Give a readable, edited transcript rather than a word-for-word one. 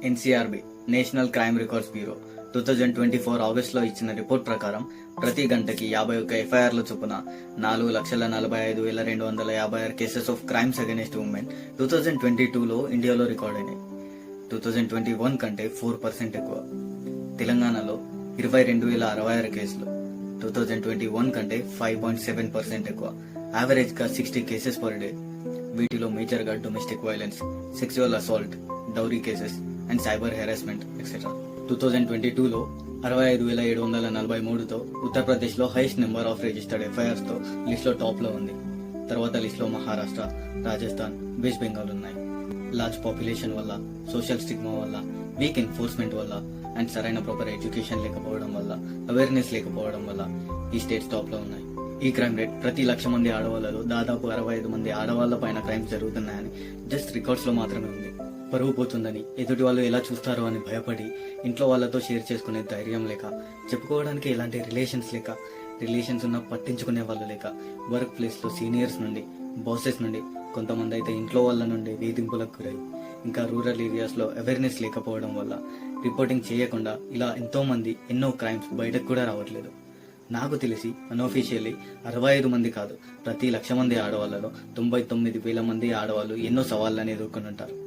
NCRB national crime records bureau 2024 ఆగస్టులో ఇచ్చిన report ప్రకారం ప్రతి గంటకి 51 ఎఫ్ఐఆర్ల చొప్పున 4,45,256 cases of crimes against women 2022లో ఇండియాలో రికార్డ్ అయినాయి. 2021 కంటే 4% ఎక్కువ. తెలంగాణలో 22,066 కేసులు 2021 కంటే 5.7% ఎక్కువ. యావరేజ్ గా 60 కేసెస్ పర్ డే. వీటిలో మేజర్ గా domestic violence, sexual assault, dowry cases and cyber harassment etcetera. 2022లో 65,743తో ఉత్తరప్రదేశ్ లో highest number of registered FIRs తో లిస్ట్ లో టాప్ లో ఉంది. తర్వాత లిస్ట్ లో మహారాష్ట్ర, రాజస్థాన్, వెస్ట్ బెంగాల్ ఉన్నాయి. లార్జ్ పాపులేషన్ వల్ల, సోషల్ స్టిగ్మా వల్ల, వీక్ ఎన్ఫోర్స్మెంట్ వల్ల అండ్ సరైన ప్రాపర్ ఎడ్యుకేషన్ లేకపోవడం వల్ల, అవేర్నెస్ లేకపోవడం వల్ల ఈ స్టేట్స్ టాప్ లో ఉన్నాయి. ఈ క్రైమ్ రేట్ ప్రతి 1,00,000 మంది ఆడవాళ్లలో దాదాపు 65 మంది ఆడవాళ్ల పైన క్రైమ్స్ జరుగుతున్నాయని జస్ట్ రికార్డ్స్ లో మాత్రమే ఉంది. పరువు పోతుందని, ఎదుటి వాళ్ళు ఎలా చూస్తారో అని భయపడి, ఇంట్లో వాళ్ళతో షేర్ చేసుకునే ధైర్యం లేక, చెప్పుకోవడానికి ఎలాంటి రిలేషన్స్ లేక, రిలేషన్స్ ఉన్నా పట్టించుకునే వాళ్ళు లేక, వర్క్ ప్లేస్ లో సీనియర్స్ నుండి, బాసెస్ నుండి, కొంతమంది అయితే ఇంట్లో వాళ్ళ నుండి వేధింపులకు గురై, ఇంకా రూరల్ ఏరియాస్ లో అవేర్నెస్ లేకపోవడం వల్ల రిపోర్టింగ్ చేయకుండా ఇలా ఎంతో మంది ఎన్నో క్రైమ్స్ బయటకు కూడా రావట్లేదు. నాకు తెలిసి అన్అఫీషియల్లీ 65 మంది కాదు, ప్రతి 1,00,000 మంది ఆడవాళ్లలో 99,000 మంది ఆడవాళ్ళు ఎన్నో సవాళ్ళని ఎదుర్కొని ఉంటారు.